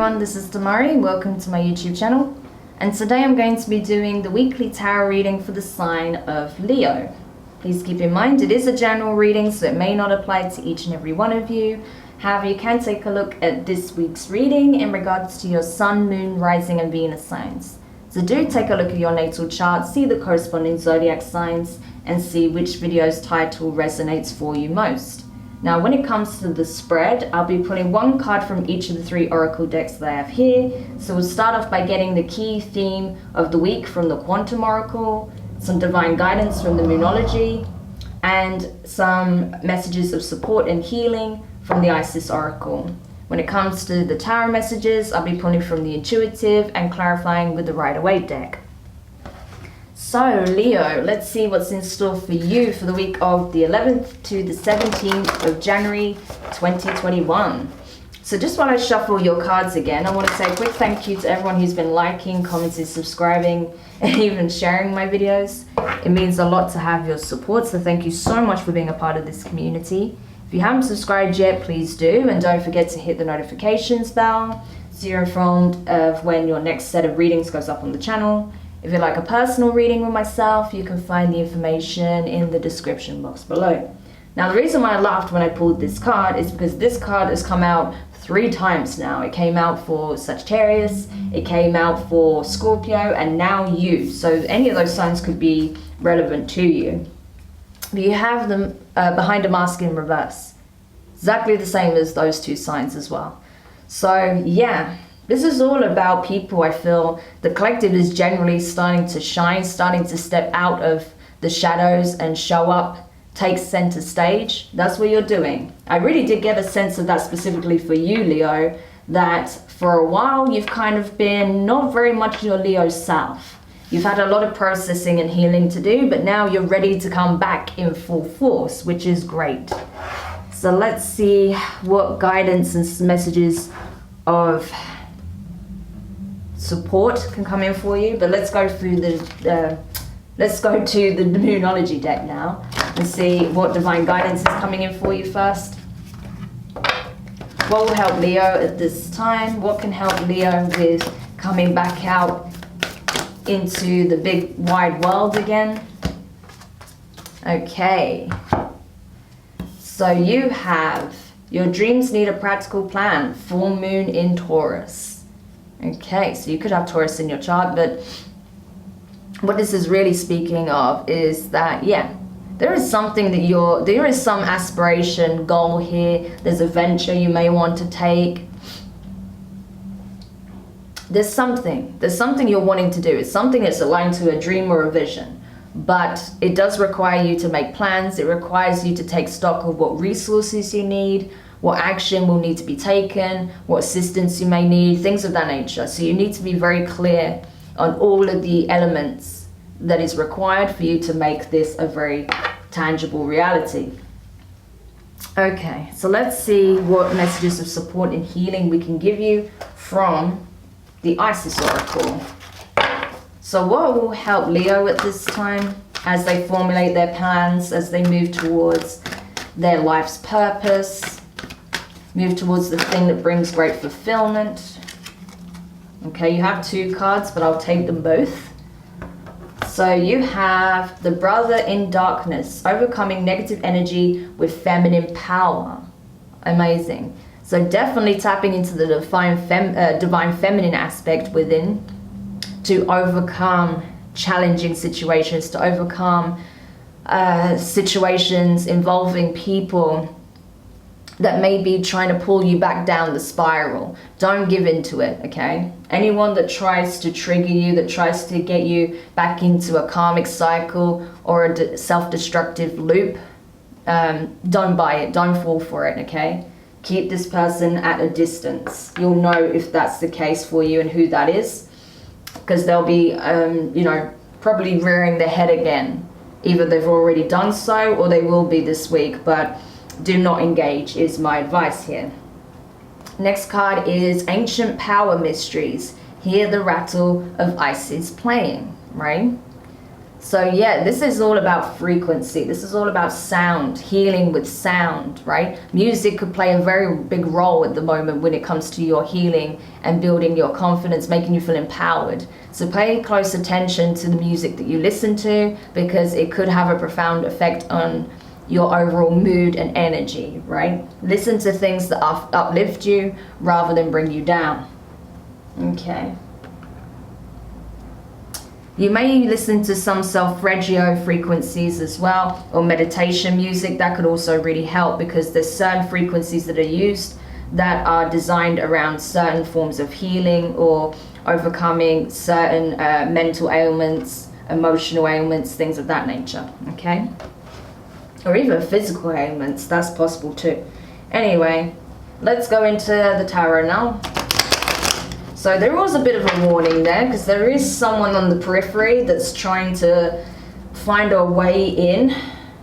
everyone, this is Demari. Welcome to my YouTube channel. And today I'm going to be doing the weekly tarot reading for the sign of Leo. Please keep in mind it is a general reading, so it may not apply to each and every one of you. However, you can take a look at this week's reading in regards to your sun, moon, rising and Venus signs. So do take a look at your natal chart, see the corresponding zodiac signs and see which video's title resonates for you most. Now, when it comes to the spread, I'll be pulling one card from each of the 3 oracle decks that I have here. So we'll start off by getting the key theme of the week from the Quantum Oracle, some divine guidance from the Moonology, and some messages of support and healing from the Isis Oracle. When it comes to the tarot messages, I'll be pulling from the Intuitive and clarifying with the Waite deck. So Leo, let's see what's in store for you for the week of the 11th to the 17th of January 2021. So just while I shuffle your cards again, I want to say a quick thank you to everyone who's been liking, commenting, subscribing, and even sharing my videos. It means a lot to have your support, so thank you so much for being a part of this community. If you haven't subscribed yet, please do, and don't forget to hit the notifications bell so you're informed of when your next set of readings goes up on the channel. If you'd like a personal reading with myself, you can find the information in the description box below. Now, the reason why I laughed when I pulled this card is because this card has come out 3 times now. It came out for Sagittarius, it came out for Scorpio, and now you. So any of those signs could be relevant to you. But you have them behind a mask in reverse. Exactly the same as those 2 signs as well. So yeah. This is all about people. I feel the collective is generally starting to shine, starting to step out of the shadows and show up, take center stage. That's what you're doing. I really did get a sense of that specifically for you, Leo, that for a while you've kind of been not very much your Leo self. You've had a lot of processing and healing to do, but now you're ready to come back in full force, which is great. So let's see what guidance and messages of support can come in for you, but let's go through let's go to the Moonology deck now and see what divine guidance is coming in for you first. What will help Leo at this time? What can help Leo with coming back out into the big wide world again? Okay, so you have your dreams need a practical plan. Full moon in Taurus. Okay, so you could have Taurus in your chart, but what this is really speaking of is that, yeah, there is something that there is some aspiration, goal here. There's a venture you may want to take. There's something you're wanting to do. It's something that's aligned to a dream or a vision, but it does require you to make plans. It requires you to take stock of what resources you need, what action will need to be taken, what assistance you may need, things of that nature. So you need to be very clear on all of the elements that is required for you to make this a very tangible reality. Okay, so let's see what messages of support and healing we can give you from the Isis Oracle. So what will help Leo at this time as they formulate their plans, as they move towards their life's purpose, move towards the thing that brings great fulfillment? Okay, you have 2 cards, but I'll take them both. So you have the Brother in Darkness, overcoming negative energy with feminine power. Amazing. So definitely tapping into the divine feminine aspect within to overcome challenging situations, to overcome situations involving people that may be trying to pull you back down the spiral. Don't give into it, okay? Anyone that tries to trigger you, that tries to get you back into a karmic cycle or a self-destructive loop, don't buy it, don't fall for it, okay? Keep this person at a distance. You'll know if that's the case for you and who that is, because they'll be, you know, probably rearing their head again. Either they've already done so or they will be this week, but do not engage is my advice here. Next card is Ancient Power Mysteries. Hear the rattle of Isis playing, right? So yeah, this is all about frequency. This is all about sound, healing with sound, right? Music could play a very big role at the moment when it comes to your healing and building your confidence, making you feel empowered. So pay close attention to the music that you listen to, because it could have a profound effect on your overall mood and energy, right? Listen to things that uplift you rather than bring you down. Okay. You may listen to some solfeggio frequencies as well, or meditation music. That could also really help, because there's certain frequencies that are used that are designed around certain forms of healing or overcoming certain mental ailments, emotional ailments, things of that nature, okay? Or even physical ailments, that's possible too. Anyway, let's go into the tarot now. So there was a bit of a warning there, because there is someone on the periphery that's trying to find a way in.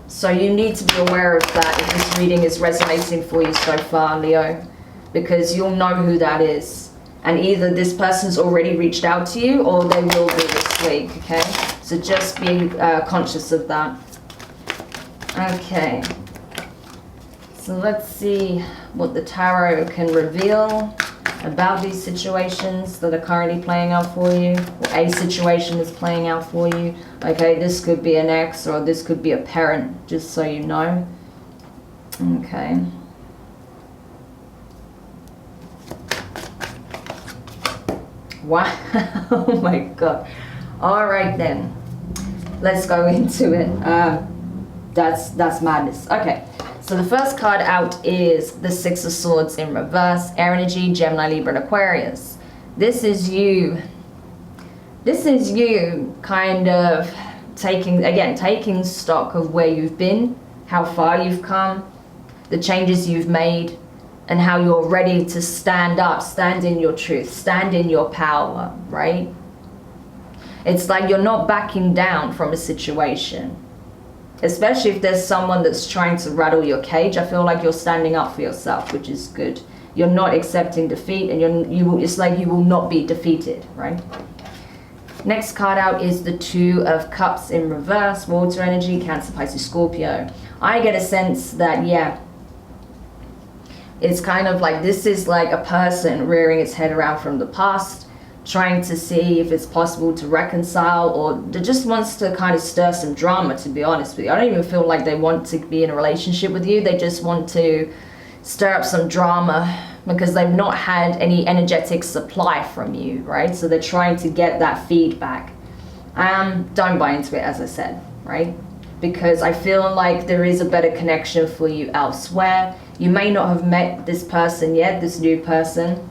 So you need to be aware of that if this reading is resonating for you so far, Leo, because you'll know who that is. And either this person's already reached out to you, or they will be this week, okay? So just be conscious of that. Okay. So let's see what the tarot can reveal about these situations that are currently playing out for you, or a situation is playing out for you. Okay, this could be an ex, or this could be a parent, just so you know. Okay. Wow. Oh my god. All right then, let's go into it. That's madness. Okay. So the first card out is the Six of Swords in reverse, air energy, Gemini, Libra, and Aquarius. This is you. This is you kind of taking stock of where you've been, how far you've come, the changes you've made, and how you're ready to stand up, stand in your truth, stand in your power, right? It's like you're not backing down from a situation. Especially if there's someone that's trying to rattle your cage, I feel like you're standing up for yourself, which is good. You're not accepting defeat, and it's like you will not be defeated, right? Next card out is the Two of Cups in reverse, water energy, Cancer, Pisces, Scorpio. I get a sense that, yeah, it's kind of like this is like a person rearing its head around from the past, trying to see if it's possible to reconcile, or just wants to kind of stir some drama, to be honest with you. I don't even feel like they want to be in a relationship with you. They just want to stir up some drama because they've not had any energetic supply from you, right? So they're trying to get that feedback. Don't buy into it, as I said, right? Because I feel like there is a better connection for you elsewhere. You may not have met this person yet, this new person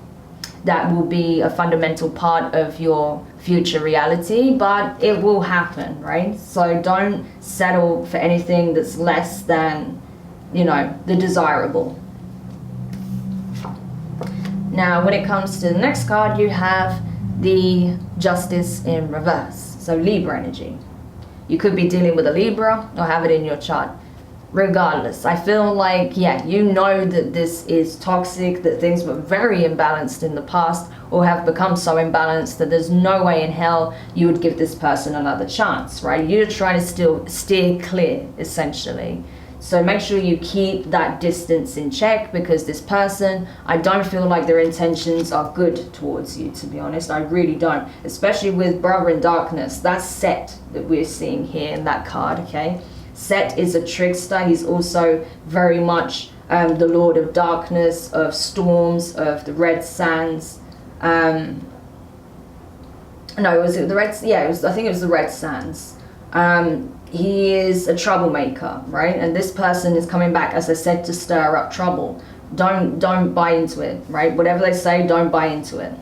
that will be a fundamental part of your future reality, but it will happen, right? So don't settle for anything that's less than, you know, the desirable. Now, when it comes to the next card, you have the Justice in reverse. So Libra energy. You could be dealing with a Libra or have it in your chart. Regardless, I feel like, yeah, you know that this is toxic, that things were very imbalanced in the past, or have become so imbalanced that there's no way in hell you would give this person another chance, right? You're trying to still steer clear, essentially. So make sure you keep that distance in check, because this person, I don't feel like their intentions are good towards you, to be honest. I really don't. Especially with Brother in Darkness. That's Set that we're seeing here in that card, okay? Set is a trickster. He's also very much the Lord of Darkness, of storms, of the Red Sands. No, was it the Red? Yeah, I think it was the Red Sands. He is a troublemaker, right? And this person is coming back, as I said, to stir up trouble. Don't buy into it, right? Whatever they say, don't buy into it.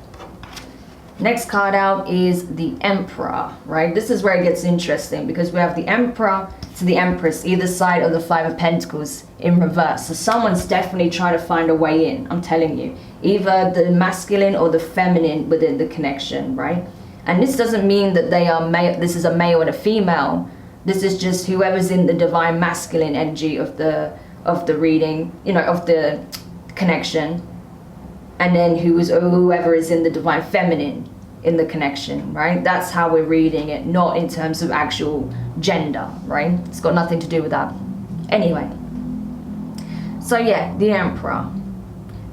Next card out is the Emperor, right? This is where it gets interesting, because we have the Emperor to the Empress, either side of the Five of Pentacles in reverse. So someone's definitely trying to find a way in, I'm telling you. Either the masculine or the feminine within the connection, right? And this doesn't mean that they are male, this is a male and a female. This is just whoever's in the divine masculine energy of the reading, you know, of the connection. And then whoever is in the divine feminine in the connection, right? That's how we're reading it, not in terms of actual gender, right? It's got nothing to do with that. Anyway, so yeah, the Emperor.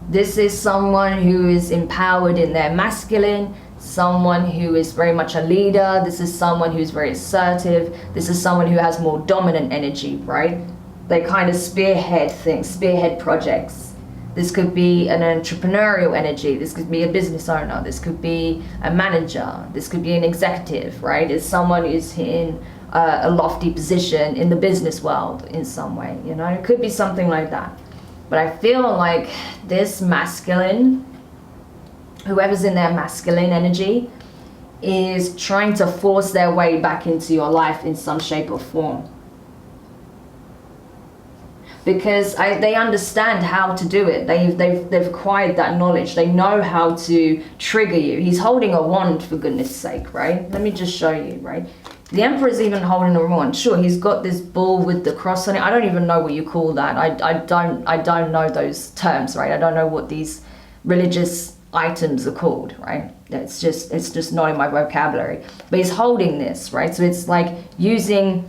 This is someone who is empowered in their masculine, someone who is very much a leader. This is someone who's very assertive. This is someone who has more dominant energy, right? They kind of spearhead things, spearhead projects. This could be an entrepreneurial energy. This could be a business owner. This could be a manager. This could be an executive, right? It's someone who's in a lofty position in the business world in some way, you know? It could be something like that. But I feel like this masculine, whoever's in their masculine energy, is trying to force their way back into your life in some shape or form. Because they understand how to do it. They've acquired that knowledge. They know how to trigger you. He's holding a wand, for goodness sake, right? Let me just show you, right? The Emperor's even holding a wand. Sure, he's got this bull with the cross on it. I don't even know what you call that. I don't know those terms, right? I don't know what these religious items are called, right? It's just not in my vocabulary. But he's holding this, right? So it's like using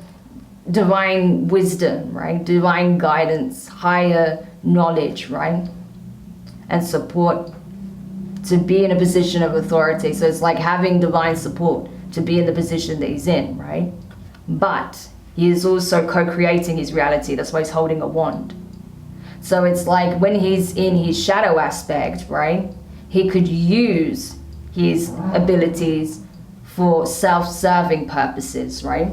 divine wisdom, right? Divine guidance, higher knowledge, right? And support to be in a position of authority. So it's like having divine support to be in the position that he's in, right? But he is also co-creating his reality. That's why he's holding a wand. So it's like when he's in his shadow aspect, right? He could use his abilities for self-serving purposes, right?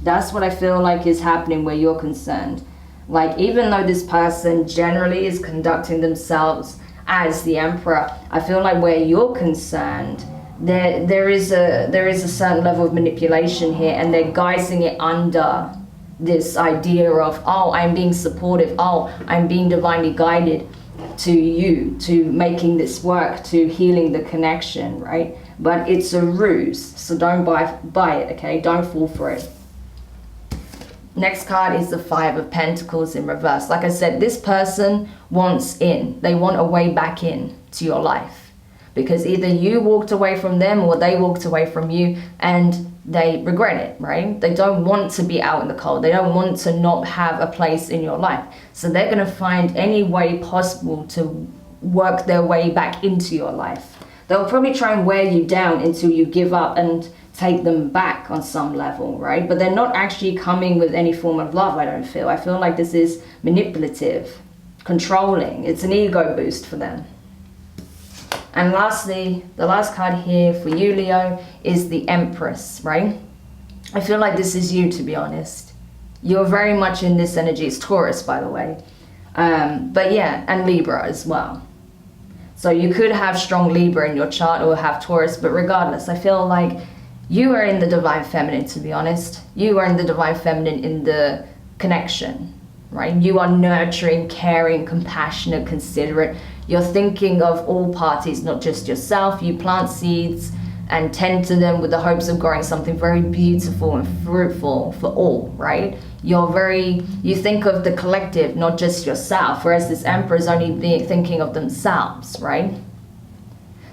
That's what I feel like is happening where you're concerned. Like, even though this person generally is conducting themselves as the Emperor, I feel like where you're concerned, there is a certain level of manipulation here, and they're guising it under this idea of, oh, I'm being supportive, oh, I'm being divinely guided to you, to making this work, to healing the connection, right? But it's a ruse, so don't buy it, okay? Don't fall for it. Next card is the Five of Pentacles in reverse. Like I said, this person wants in. They want a way back in to your life. Because either you walked away from them or they walked away from you and they regret it, right? They don't want to be out in the cold. They don't want to not have a place in your life. So they're going to find any way possible to work their way back into your life. They'll probably try and wear you down until you give up and take them back on some level, right? But they're not actually coming with any form of love, I don't feel. I feel like this is manipulative, controlling. It's an ego boost for them. And lastly, the last card here for you, Leo, is the Empress, right? I feel like this is you, to be honest. You're very much in this energy. It's Taurus, by the way. But yeah, and Libra as well. So you could have strong Libra in your chart or have Taurus, but regardless, I feel like you are in the Divine Feminine, to be honest. You are in the Divine Feminine in the connection, right? You are nurturing, caring, compassionate, considerate. You're thinking of all parties, not just yourself. You plant seeds and tend to them with the hopes of growing something very beautiful and fruitful for all, right? You think of the collective, not just yourself, whereas this Emperor is only thinking of themselves, right?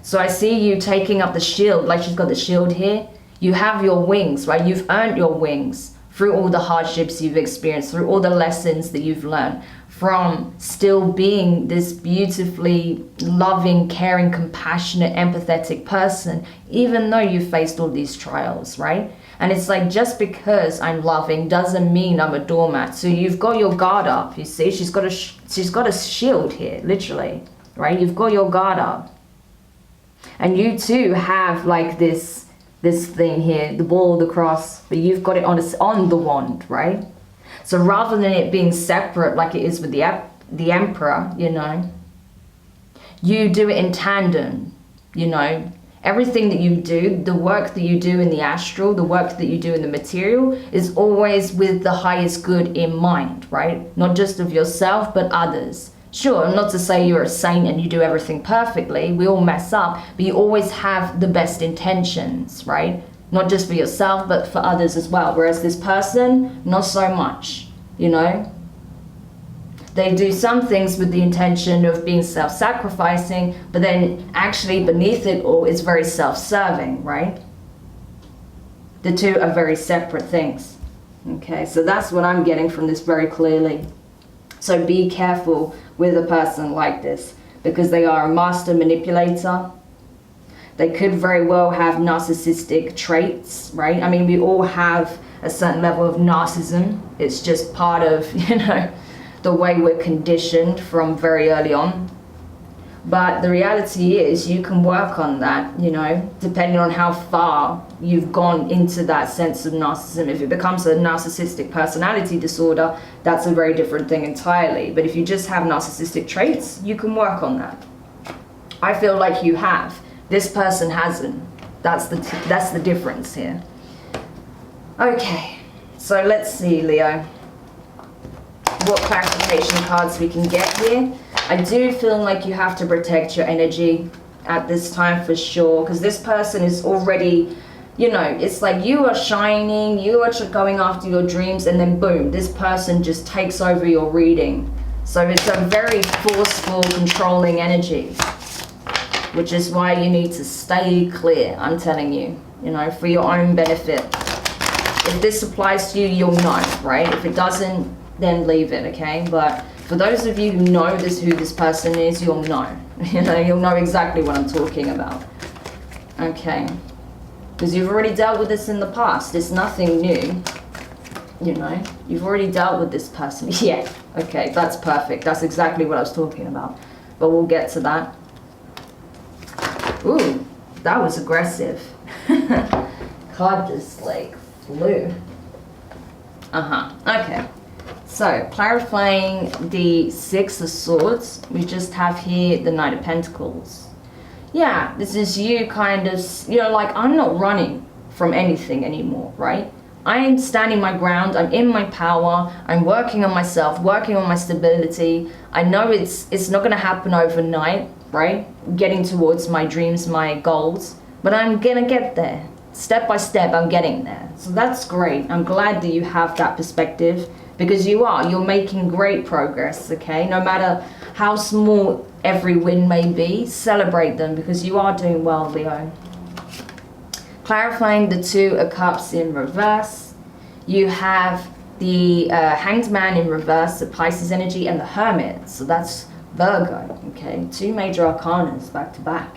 So I see you taking up the shield, like she's got the shield here. You have your wings, right? You've earned your wings through all the hardships you've experienced, through all the lessons that you've learned, from still being this beautifully loving, caring, compassionate, empathetic person, even though you've faced all these trials, right? And it's like, just because I'm loving doesn't mean I'm a doormat. So you've got your guard up, you see? She's got a shield here, literally, right? You've got your guard up. And you too have like this thing here, the ball, the cross, but you've got it on the wand, right? So rather than it being separate like it is with the Emperor, you know, you do it in tandem, you know. Everything that you do, the work that you do in the astral, the work that you do in the material is always with the highest good in mind, right? Not just of yourself, but others. Sure, not to say you're a saint and you do everything perfectly. We all mess up, but you always have the best intentions, right? Not just for yourself, but for others as well. Whereas this person, not so much, you know? They do some things with the intention of being self-sacrificing, but then actually beneath it all, it's very self-serving, right? The two are very separate things. Okay, so that's what I'm getting from this very clearly. So be careful with a person like this, because they are a master manipulator. They could very well have narcissistic traits, right? I mean, we all have a certain level of narcissism. It's just part of, the way we're conditioned from very early on. But the reality is you can work on that, depending on how far you've gone into that sense of narcissism. If it becomes a narcissistic personality disorder, that's a very different thing entirely. But if you just have narcissistic traits, you can work on that. I feel like you have. This person hasn't. That's the difference here. Okay, so let's see, Leo, what clarification cards we can get here. I do feel like you have to protect your energy at this time for sure, because this person is already, it's like you are shining, you are going after your dreams, and then boom, this person just takes over your reading. So it's a very forceful, controlling energy, which is why you need to stay clear, I'm telling you, for your own benefit. If this applies to you, you'll know, right? If it doesn't, then leave it, okay? But for those of you who know who this person is, you'll know. You'll know exactly what I'm talking about. Okay. Because you've already dealt with this in the past. It's nothing new. You've already dealt with this person. Yeah. Okay, that's perfect. That's exactly what I was talking about. But we'll get to that. Ooh, that was aggressive. Card just like flew. Okay. So, clarifying the Six of Swords, we just have here the Knight of Pentacles. Yeah, this is you kind of, like, I'm not running from anything anymore, right? I am standing my ground, I'm in my power, I'm working on myself, working on my stability. I know it's not going to happen overnight, right? Getting towards my dreams, my goals, but I'm going to get there. Step by step, I'm getting there. So that's great. I'm glad that you have that perspective. Because you're making great progress, okay? No matter how small every win may be, celebrate them because you are doing well, Leo. Clarifying the Two of Cups in reverse. You have the Hanged Man in reverse, the Pisces energy, and the Hermit. So that's Virgo, okay? Two major arcanas back to back.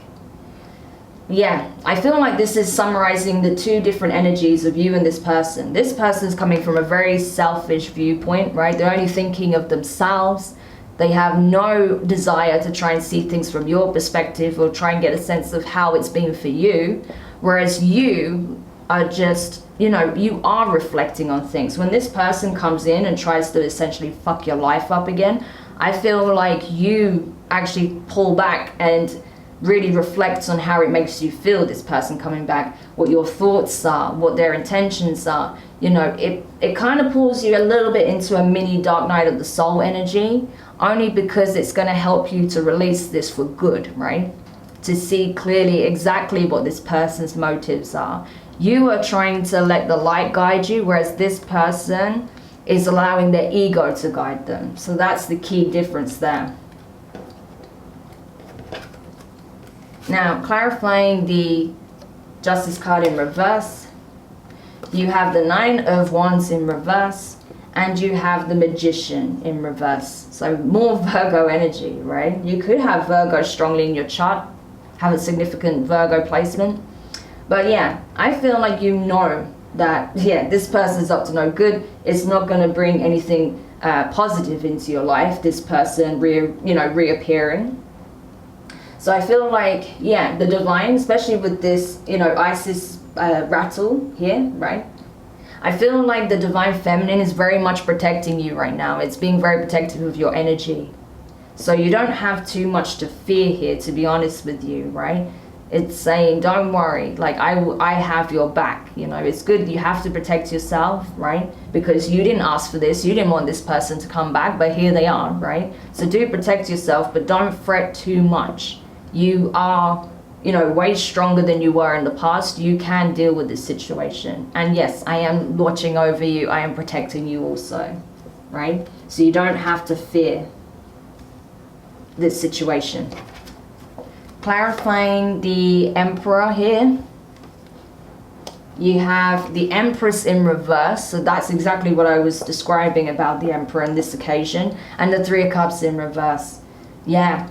Yeah, I feel like this is summarizing the two different energies of you and this person. This person's coming from a very selfish viewpoint, right? They're only thinking of themselves. They have no desire to try and see things from your perspective or try and get a sense of how it's been for you. Whereas you are just, you are reflecting on things. When this person comes in and tries to essentially fuck your life up again, I feel like you actually pull back and really reflects on how it makes you feel, this person coming back, what your thoughts are, what their intentions are. It kind of pulls you a little bit into a mini dark night of the soul energy, only because it's going to help you to release this for good, right? To see clearly exactly what this person's motives are. You are trying to let the light guide you, whereas this person is allowing their ego to guide them. So that's the key difference there. Now, clarifying the Justice card in reverse, you have the Nine of Wands in reverse, and you have the Magician in reverse. So more Virgo energy, right? You could have Virgo strongly in your chart, have a significant Virgo placement. But yeah, I feel like that, this person's up to no good. It's not going to bring anything positive into your life, this person reappearing. So I feel like, the divine, especially with this, Isis rattle here, right? I feel like the divine feminine is very much protecting you right now. It's being very protective of your energy. So you don't have too much to fear here, to be honest with you, right? It's saying, don't worry, like I have your back, It's good, you have to protect yourself, right? Because you didn't ask for this, you didn't want this person to come back, but here they are, right? So do protect yourself, but don't fret too much. You are, way stronger than you were in the past. You can deal with this situation. And yes, I am watching over you. I am protecting you also. right? So you don't have to fear this situation. Clarifying the Emperor here. You have the Empress in reverse, so that's exactly what I was describing about the Emperor on this occasion, and the Three of Cups in reverse. Yeah,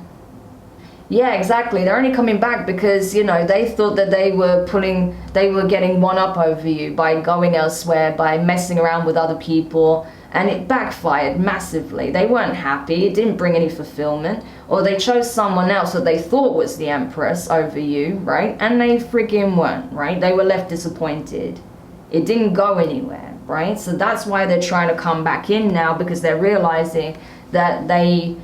exactly. They're only coming back because, you know, they thought that they were getting one up over you by going elsewhere, by messing around with other people, and it backfired massively. They weren't happy, it didn't bring any fulfillment, or they chose someone else that they thought was the Empress over you, right? And they freaking weren't, right? They were left disappointed. It didn't go anywhere, right? So that's why they're trying to come back in now, because they're realizing that they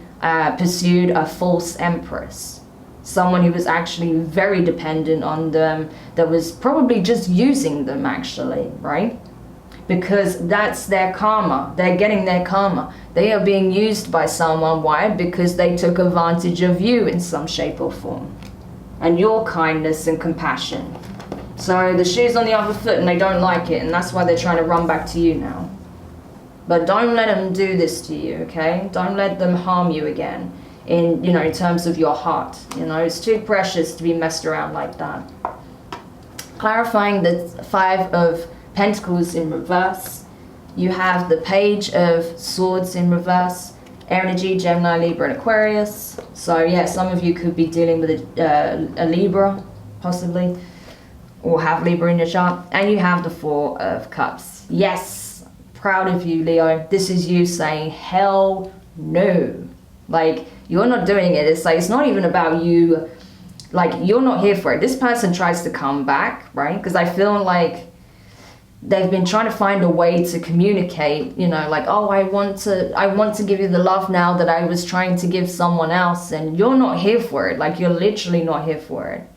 pursued a false Empress. Someone who was actually very dependent on them, that was probably just using them actually, right? Because that's their karma. They're getting their karma. They are being used by someone. Why? Because they took advantage of you in some shape or form, and your kindness and compassion. So the shoe's on the other foot and they don't like it, and that's why they're trying to run back to you now. But don't let them do this to you, okay? Don't let them harm you again in, you know, in terms of your heart. You know, it's too precious to be messed around like that. Clarifying the Five of Pentacles in reverse. You have the Page of Swords in reverse. Air energy, Gemini, Libra, and Aquarius. So yeah, some of you could be dealing with a Libra, possibly, or have Libra in your chart. And you have the Four of Cups. Yes, proud of you, Leo. This is you saying, hell no. Like, you're not doing it. It's like, it's not even about you. Like, you're not here for it. This person tries to come back, right? Because I feel like they've been trying to find a way to communicate, you know, like, oh, I want to give you the love now that I was trying to give someone else, and you're not here for it. Like, you're literally not here for it.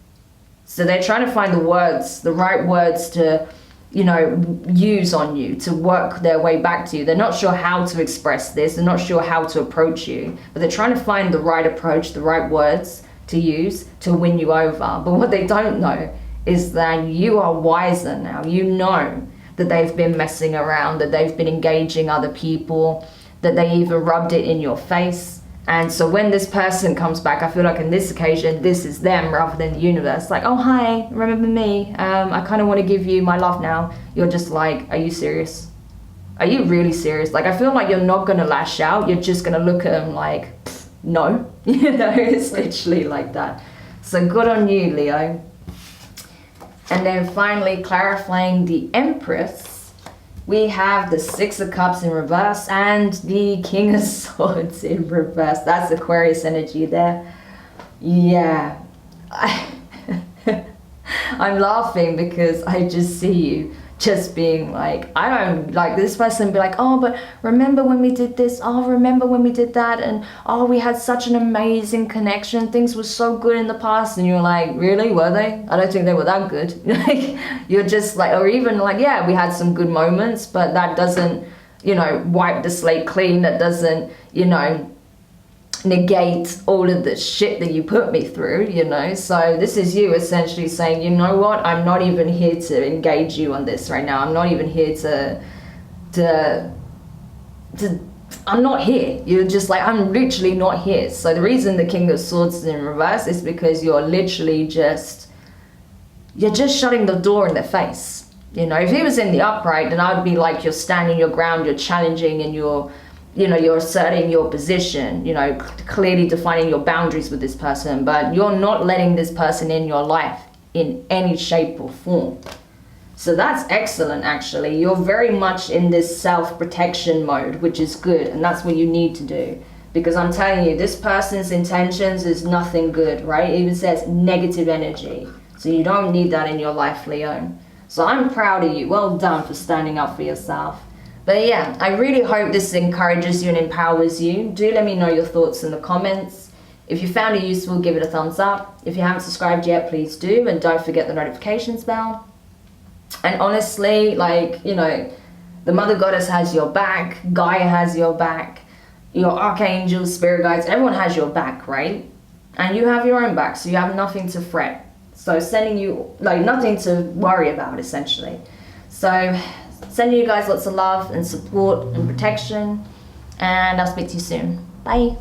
So they're trying to find the words, the right words to, you know, use on you, to work their way back to you. They're not sure how to express this. They're not sure how to approach you, but they're trying to find the right approach, the right words to use to win you over. But what they don't know is that you are wiser now. You know that they've been messing around, that they've been engaging other people, that they even rubbed it in your face. And so when this person comes back, I feel like in this occasion, this is them rather than the universe. Like, oh, hi, remember me? I kind of want to give you my love now. You're just like, are you serious? Are you really serious? Like, I feel like you're not going to lash out. You're just going to look at them like, no. You know, it's literally like that. So good on you, Leo. And then finally, clarifying the Empress, we have the Six of Cups in reverse and the King of Swords in reverse. That's Aquarius energy there. Yeah. I'm laughing because I just see you just being like, I don't like this person be like, oh, but remember when we did this? Oh, remember when we did that? And oh, we had such an amazing connection. Things were so good in the past. And you're like, really? Were they? I don't think they were that good. Like, you're just like, or even like, yeah, we had some good moments, but that doesn't, you know, wipe the slate clean. That doesn't, you know, negate all of the shit that you put me through, you know. So this is you essentially saying, you know what, I'm not even here to engage you on this right now. I'm not even here to I'm not here. You're just like, I'm literally not here. So the reason the King of Swords is in reverse is because you're literally just, you're just shutting the door in their face. You know, if he was in the upright, then I would be like, you're standing your ground, you're challenging, and you're, you know, you're asserting your position, you know, clearly defining your boundaries with this person, but you're not letting this person in your life in any shape or form. So that's excellent, actually. You're very much in this self-protection mode, which is good, and that's what you need to do. Because I'm telling you, this person's intentions is nothing good, right? It even says negative energy. So you don't need that in your life, Leo. So I'm proud of you. Well done for standing up for yourself. But yeah, I really hope this encourages you and empowers you. Do let me know your thoughts in the comments. If you found it useful, give it a thumbs up. If you haven't subscribed yet, please do. And don't forget the notifications bell. And honestly, like, you know, the Mother Goddess has your back. Gaia has your back. Your archangels, spirit guides, everyone has your back, right? And you have your own back, so you have nothing to fret. So sending you, like, nothing to worry about, essentially. So sending you guys lots of love and support and protection. and I'll speak to you soon. Bye.